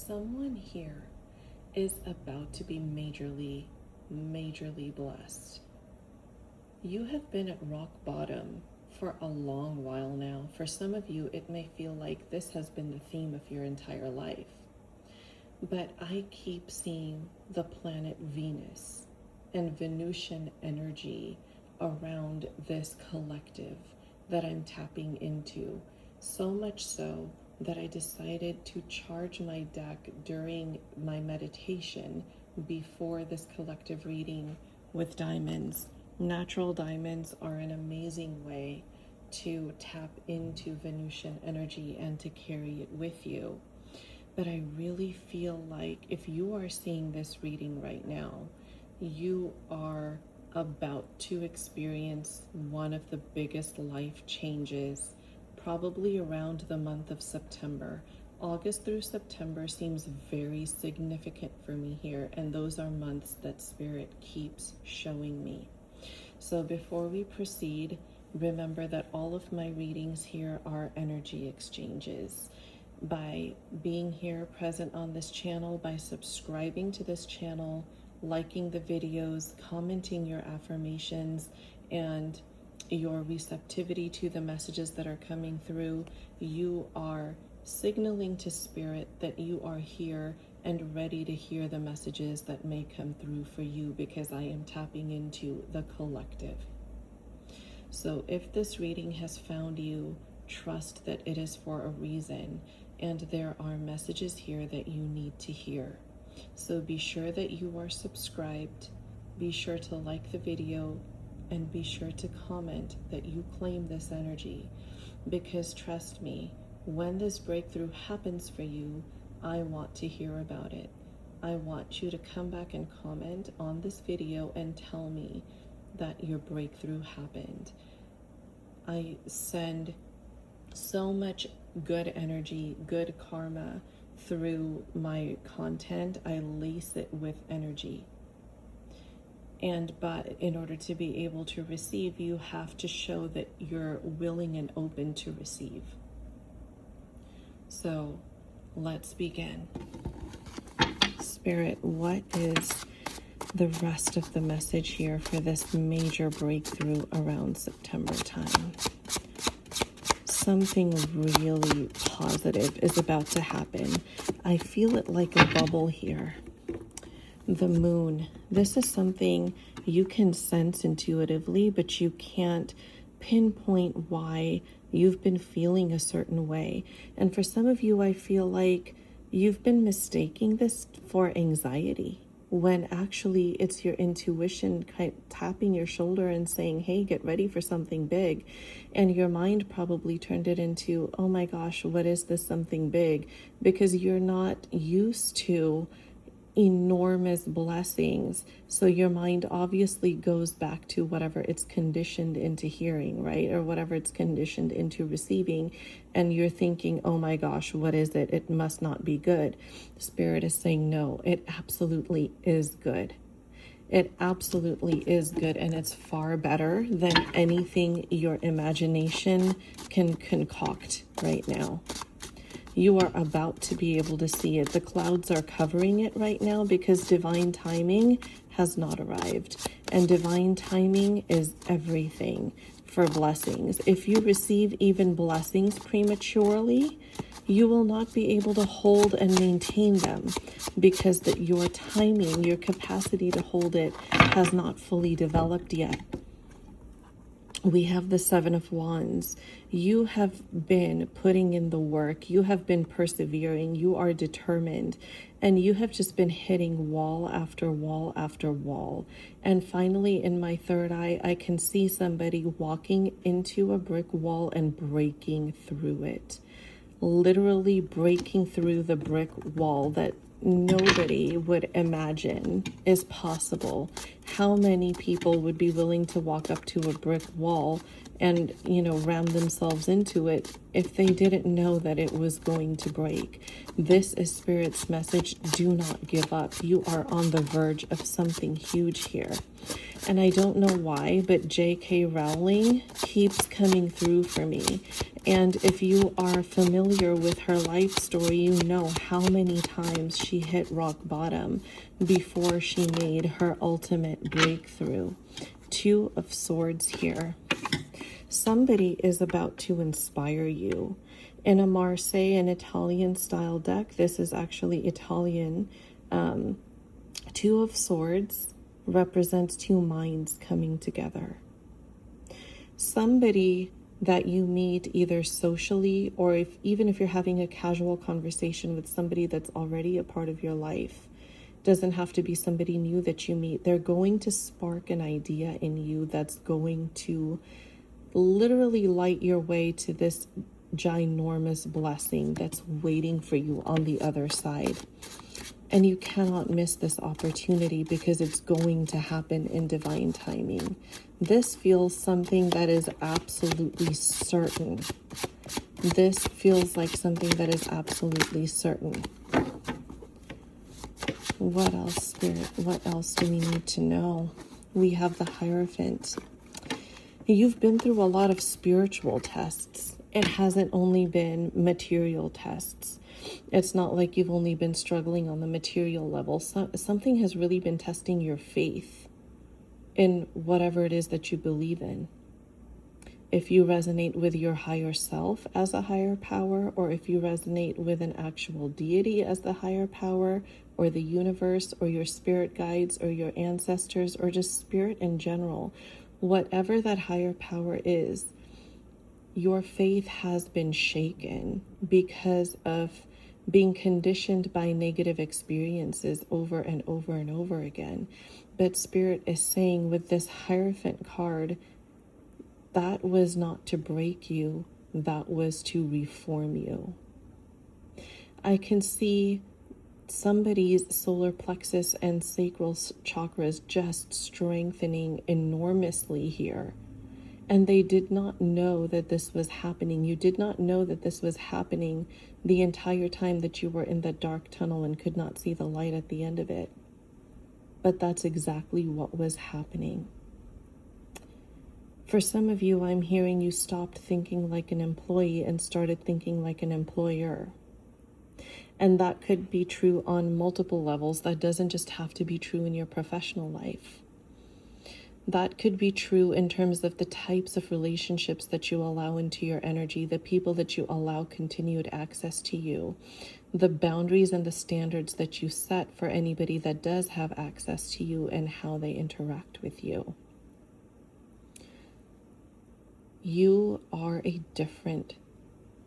someone here is about to be majorly blessed. You have been at rock bottom for a long while now. For some of you, it may feel like this has been the theme of your entire life. But I keep seeing the planet Venus and Venusian energy around this collective that I'm tapping into. So much so that I decided to charge my deck during my meditation before this collective reading with diamonds. Natural diamonds are an amazing way to tap into Venusian energy and to carry it with you. But I really feel like if you are seeing this reading right now, you are about to experience one of the biggest life changes probably around the month of September. August through September seems very significant for me here, and those are months that Spirit keeps showing me. So before we proceed, remember that all of my readings here are energy exchanges. By being here present on this channel, by subscribing to this channel, liking the videos, commenting your affirmations, and your receptivity to the messages that are coming through, you are signaling to Spirit that you are here and ready to hear the messages that may come through for you, because I am tapping into the collective. So if this reading has found you, trust that it is for a reason, and there are messages here that you need to hear. So be sure that you are subscribed, be sure to like the video, and be sure to comment that you claim this energy, because trust me, when this breakthrough happens for you, I want to hear about it. I want you to come back and comment on this video and tell me that your breakthrough happened. I send so much good energy, good karma through my content. I lace it with energy. But in order to be able to receive, you have to show that you're willing and open to receive. So let's begin. Spirit, what is the rest of the message here for this major breakthrough around September time? Something really positive is about to happen. I feel it like a bubble here. The moon. This is something you can sense intuitively, but you can't pinpoint why you've been feeling a certain way. And for some of you, I feel like you've been mistaking this for anxiety, when actually it's your intuition kind of tapping your shoulder and saying, hey, get ready for something big. And your mind probably turned it into, oh my gosh, what is this something big? Because you're not used to enormous blessings. So your mind obviously goes back to whatever it's conditioned into hearing, right? Or whatever it's conditioned into receiving. And you're thinking, oh my gosh, what is it? It must not be good. Spirit is saying, no, it absolutely is good. It absolutely is good. And it's far better than anything your imagination can concoct right now. You are about to be able to see it. The clouds are covering it right now because divine timing has not arrived. And divine timing is everything for blessings. If you receive even blessings prematurely, you will not be able to hold and maintain them, because that your timing, your capacity to hold it has not fully developed yet. We have the Seven of Wands. You have been putting in the work. You have been persevering. You are determined. And you have just been hitting wall after wall after wall. And finally, in my third eye, I can see somebody walking into a brick wall and breaking through it. Literally breaking through the brick wall that nobody would imagine is possible. How many people would be willing to walk up to a brick wall and, ram themselves into it if they didn't know that it was going to break? This is Spirit's message. Do not give up. You are on the verge of something huge here. And I don't know why, but J.K. Rowling keeps coming through for me. And if you are familiar with her life story, you know how many times she hit rock bottom before she made her ultimate breakthrough. Two of Swords here. Somebody is about to inspire you. In a Marseille, an Italian style deck, this is actually Italian. Two of Swords represents two minds coming together. Somebody that you meet either socially, or even if you're having a casual conversation with somebody that's already a part of your life, doesn't have to be somebody new that you meet. They're going to spark an idea in you that's going to literally light your way to this ginormous blessing that's waiting for you on the other side. And you cannot miss this opportunity because it's going to happen in divine timing. This feels something that is absolutely certain. This feels like something that is absolutely certain. What else, Spirit? What else do we need to know? We have the Hierophant. You've been through a lot of spiritual tests. It hasn't only been material tests. It's not like you've only been struggling on the material level. Something has really been testing your faith in whatever it is that you believe in. If you resonate with your higher self as a higher power, or if you resonate with an actual deity as the higher power, or the universe, or your spirit guides, or your ancestors, or just spirit in general, whatever that higher power is, your faith has been shaken because of being conditioned by negative experiences over and over and over again. But Spirit is saying with this Hierophant card, that was not to break you, that was to reform you. I can see somebody's solar plexus and sacral chakras just strengthening enormously here. And they did not know that this was happening. You did not know that this was happening the entire time that you were in the dark tunnel and could not see the light at the end of it. But that's exactly what was happening. For some of you, I'm hearing you stopped thinking like an employee and started thinking like an employer. And that could be true on multiple levels. That doesn't just have to be true in your professional life. That could be true in terms of the types of relationships that you allow into your energy, the people that you allow continued access to you, the boundaries and the standards that you set for anybody that does have access to you and how they interact with you. You are a different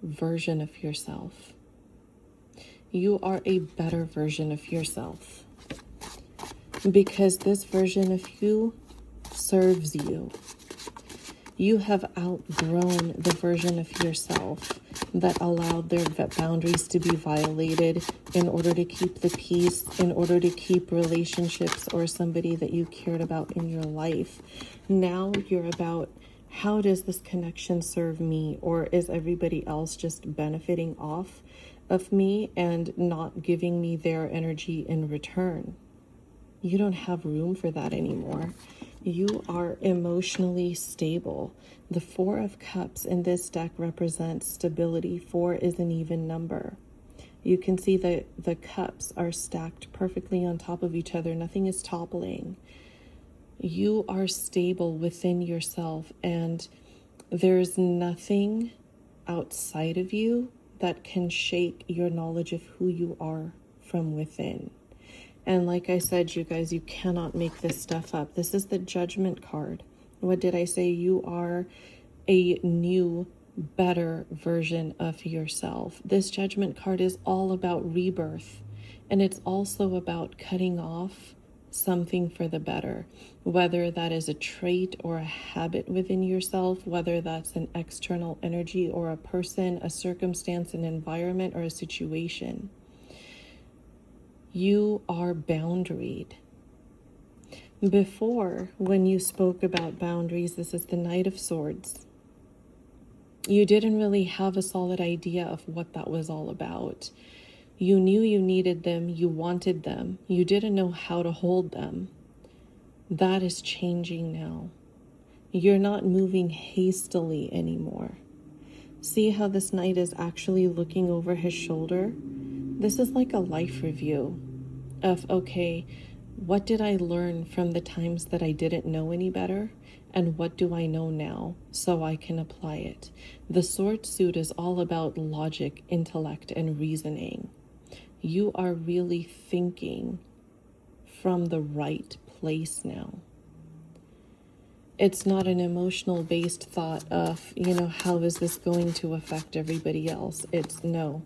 version of yourself. You are a better version of yourself. Because this version of you serves you. You have outgrown the version of yourself that allowed their boundaries to be violated in order to keep the peace, in order to keep relationships or somebody that you cared about in your life. Now you're about, how does this connection serve me? Or is everybody else just benefiting off of me and not giving me their energy in return? You don't have room for that anymore. You are emotionally stable. The Four of Cups in this deck represents stability. 4 is an even number. You can see that the cups are stacked perfectly on top of each other. Nothing is toppling. You are stable within yourself, and there's nothing outside of you that can shake your knowledge of who you are from within. And like I said, you guys, you cannot make this stuff up. This is the Judgment card. What did I say? You are a new, better version of yourself. This Judgment card is all about rebirth. And it's also about cutting off something for the better. Whether that is a trait or a habit within yourself, whether that's an external energy or a person, a circumstance, an environment, or a situation. You are boundaried. Before, when you spoke about boundaries, this is the Knight of Swords. You didn't really have a solid idea of what that was all about. You knew you needed them, you wanted them, you didn't know how to hold them. That is changing now. You're not moving hastily anymore. See how this knight is actually looking over his shoulder? This is like a life review of, okay, what did I learn from the times that I didn't know any better? And what do I know now so I can apply it? The sword suit is all about logic, intellect, and reasoning. You are really thinking from the right place now. It's not an emotional based thought of, how is this going to affect everybody else? It's no,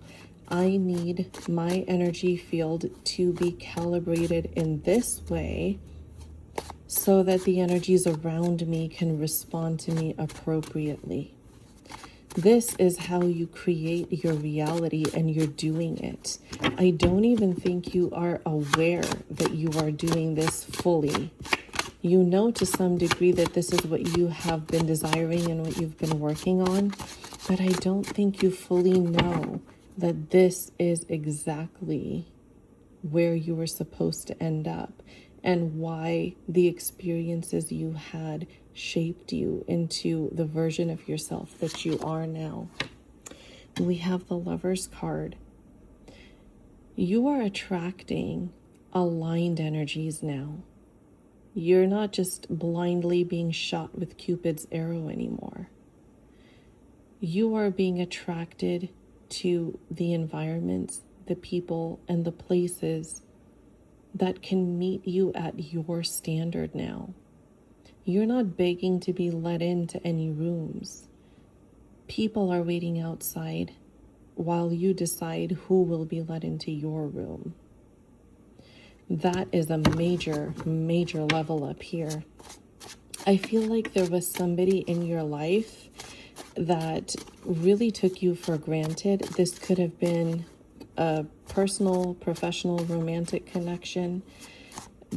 I need my energy field to be calibrated in this way so that the energies around me can respond to me appropriately. This is how you create your reality, and you're doing it. I don't even think you are aware that you are doing this fully. You know to some degree that this is what you have been desiring and what you've been working on, but I don't think you fully know that this is exactly where you were supposed to end up and why the experiences you had shaped you into the version of yourself that you are now. We have the Lover's card. You are attracting aligned energies now. You're not just blindly being shot with Cupid's arrow anymore. You are being attracted to the environments, the people, and the places that can meet you at your standard now. You're not begging to be let into any rooms. People are waiting outside while you decide who will be let into your room. That is a major, major level up here. I feel like there was somebody in your life that really took you for granted. This could have been a personal, professional, romantic connection,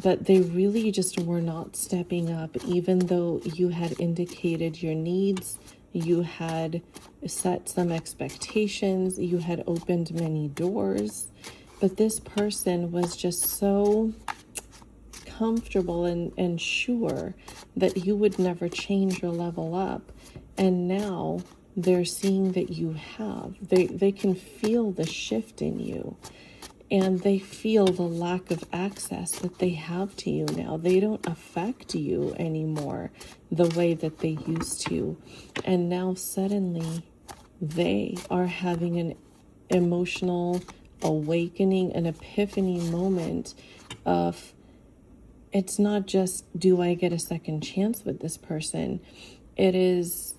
but they really just were not stepping up, even though you had indicated your needs, you had set some expectations, you had opened many doors. But this person was just so comfortable and sure that you would never change or level up. And now they're seeing that you have. They can feel the shift in you. And they feel the lack of access that they have to you now. They don't affect you anymore the way that they used to. And now suddenly they are having an emotional awakening, an epiphany moment of, it's not just, do I get a second chance with this person? It is,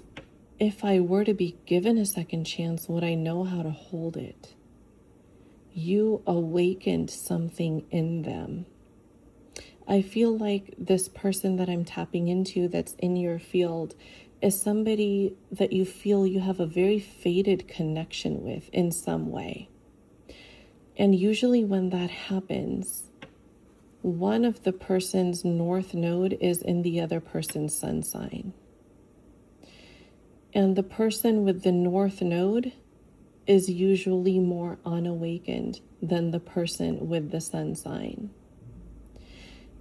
if I were to be given a second chance, would I know how to hold it? You awakened something in them. I feel like this person that I'm tapping into that's in your field is somebody that you feel you have a very faded connection with in some way. And usually when that happens, one of the person's north node is in the other person's sun sign. And the person with the north node is usually more unawakened than the person with the sun sign.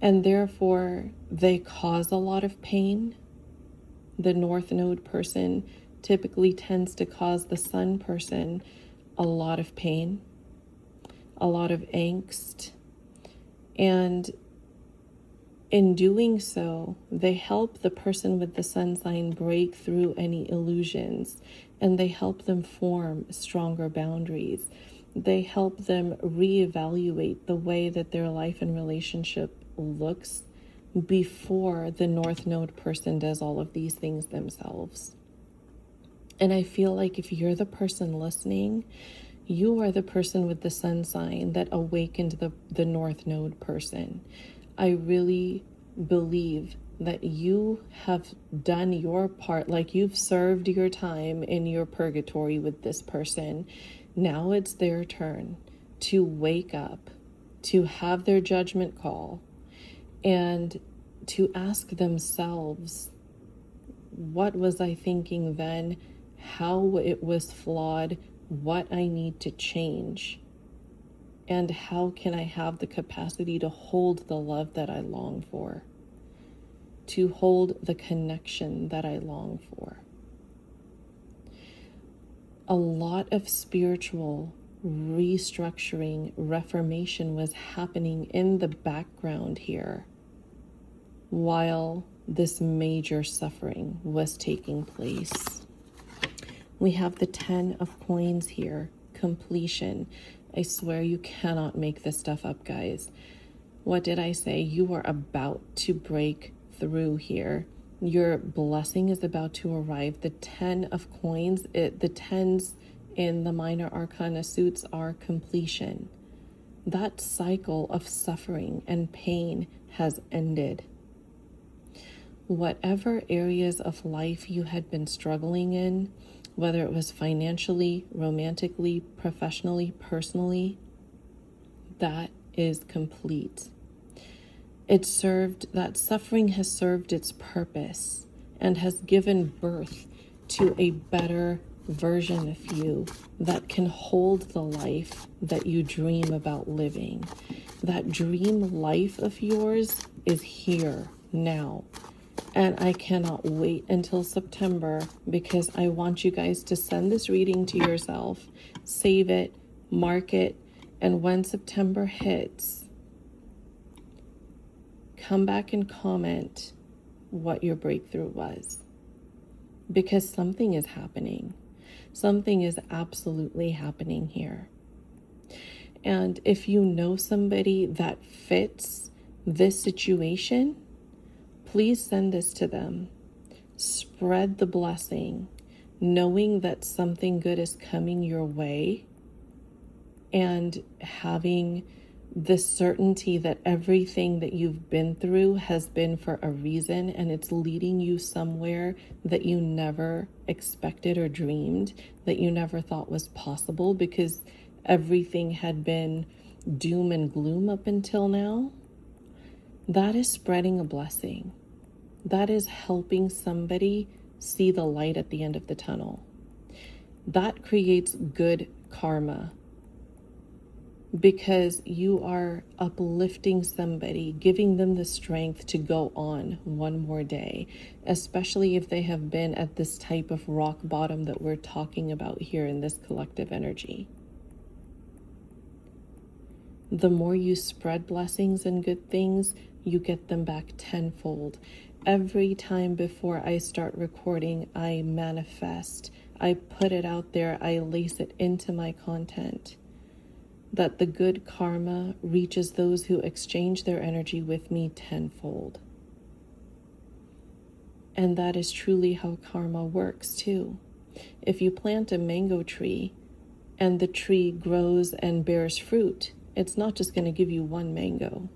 And therefore, they cause a lot of pain. The north node person typically tends to cause the sun person a lot of pain, a lot of angst, and in doing so, they help the person with the sun sign break through any illusions, and they help them form stronger boundaries. They help them reevaluate the way that their life and relationship looks before the north node person does all of these things themselves. And I feel like if you're the person listening, you are the person with the sun sign that awakened the north node person. I really believe that you have done your part, like you've served your time in your purgatory with this person. Now it's their turn to wake up, to have their judgment call, and to ask themselves, what was I thinking then? How it was flawed? What I need to change? And how can I have the capacity to hold the love that I long for? to hold the connection that I long for. A lot of spiritual restructuring, reformation was happening in the background here while this major suffering was taking place. We have the 10 of coins here, completion. I swear you cannot make this stuff up, guys. What did I say? You are about to break through here. Your blessing is about to arrive. The 10 of coins, the 10s in the minor arcana suits are completion. That cycle of suffering and pain has ended. Whatever areas of life you had been struggling in, whether it was financially, romantically, professionally, personally, that is complete. That suffering has served its purpose and has given birth to a better version of you that can hold the life that you dream about living. That dream life of yours is here now. And I cannot wait until September because I want you guys to send this reading to yourself, save it, mark it, and when September hits, come back and comment what your breakthrough was. Because something is happening. Something is absolutely happening here. And if you know somebody that fits this situation, please send this to them. Spread the blessing, knowing that something good is coming your way, and having the certainty that everything that you've been through has been for a reason, and it's leading you somewhere that you never expected or dreamed, that you never thought was possible, because everything had been doom and gloom up until now. That is spreading a blessing. That is helping somebody see the light at the end of the tunnel. That creates good karma because you are uplifting somebody, giving them the strength to go on one more day, especially if they have been at this type of rock bottom that we're talking about here in this collective energy. The more you spread blessings and good things, you get them back tenfold. Every time before I start recording, I manifest, I put it out there, I lace it into my content, that the good karma reaches those who exchange their energy with me tenfold. And that is truly how karma works too. If you plant a mango tree and the tree grows and bears fruit, it's not just going to give you one mango.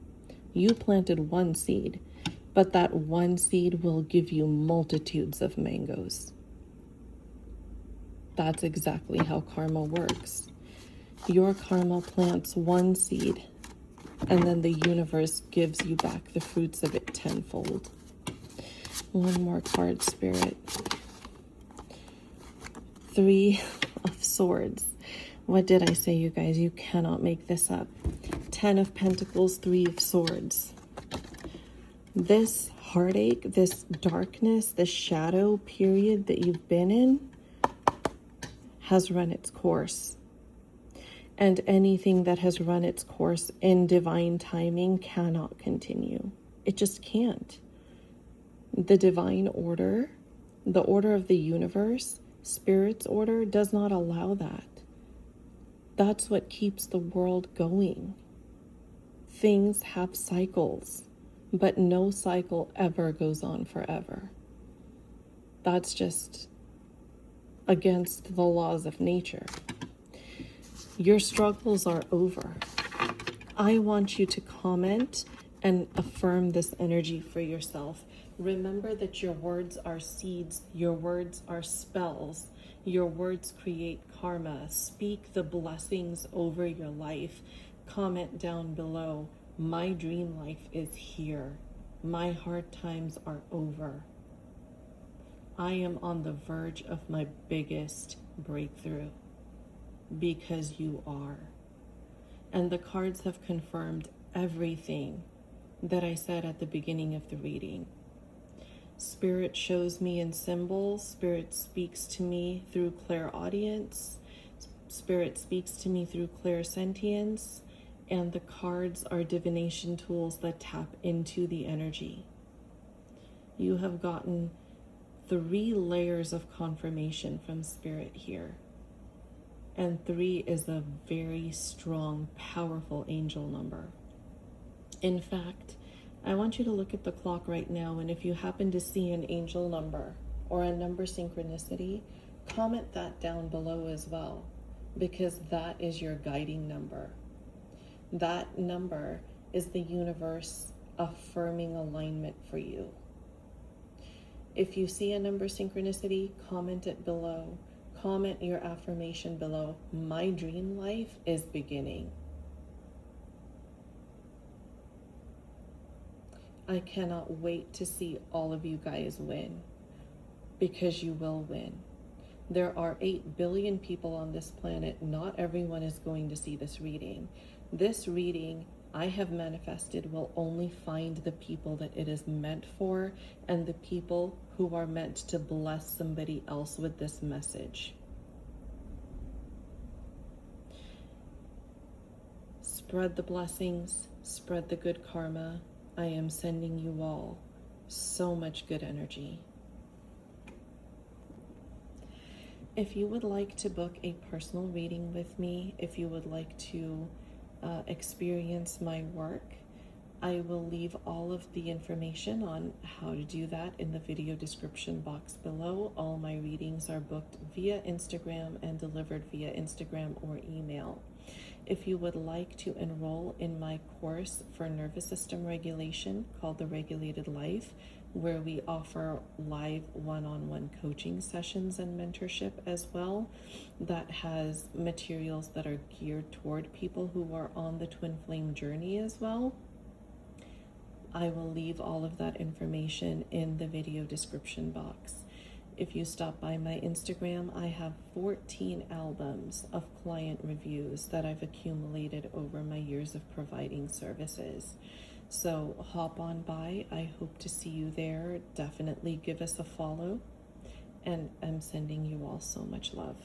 You planted one seed, but that one seed will give you multitudes of mangoes. That's exactly how karma works. Your karma plants one seed, and then the universe gives you back the fruits of it tenfold. One more card, Spirit. 3 of Swords. What did I say, you guys? You cannot make this up. 10 of Pentacles, 3 of Swords. This heartache, this darkness, this shadow period that you've been in has run its course. And anything that has run its course in divine timing cannot continue. It just can't. The divine order, the order of the universe, Spirit's order, does not allow that. That's what keeps the world going. Things have cycles, but no cycle ever goes on forever. That's just against the laws of nature. Your struggles are over. I want you to comment and affirm this energy for yourself. Remember that your words are seeds, your words are spells, your words create karma. Speak the blessings over your life. Comment down below, my dream life is here. My hard times are over. I am on the verge of my biggest breakthrough. Because you are. And the cards have confirmed everything that I said at the beginning of the reading. Spirit shows me in symbols. Spirit speaks to me through clairaudience. Spirit speaks to me through clairsentience. And the cards are divination tools that tap into the energy. You have gotten 3 layers of confirmation from Spirit here. And 3 is a very strong, powerful angel number. In fact, I want you to look at the clock right now, and if you happen to see an angel number or a number synchronicity, comment that down below as well, because that is your guiding number. That number is the universe affirming alignment for you. If you see a number synchronicity, comment it below. Comment your affirmation below. My dream life is beginning. I cannot wait to see all of you guys win, because you will win. There are 8 billion people on this planet. Not everyone is going to see this reading. This reading I have manifested will only find the people that it is meant for, and the people who are meant to bless somebody else with this message. Spread the blessings, spread the good karma. I am sending you all so much good energy. If you would like to book a personal reading with me, if you would like to experience my work, I will leave all of the information on how to do that in the video description box below. All my readings are booked via Instagram and delivered via Instagram or email. If you would like to enroll in my course for nervous system regulation called The Regulated Life, where we offer live one-on-one coaching sessions and mentorship as well, that has materials that are geared toward people who are on the twin flame journey as well, I will leave all of that information in the video description box. If you stop by my Instagram, I have 14 albums of client reviews that I've accumulated over my years of providing services. So hop on by. I hope to see you there. Definitely give us a follow. And I'm sending you all so much love.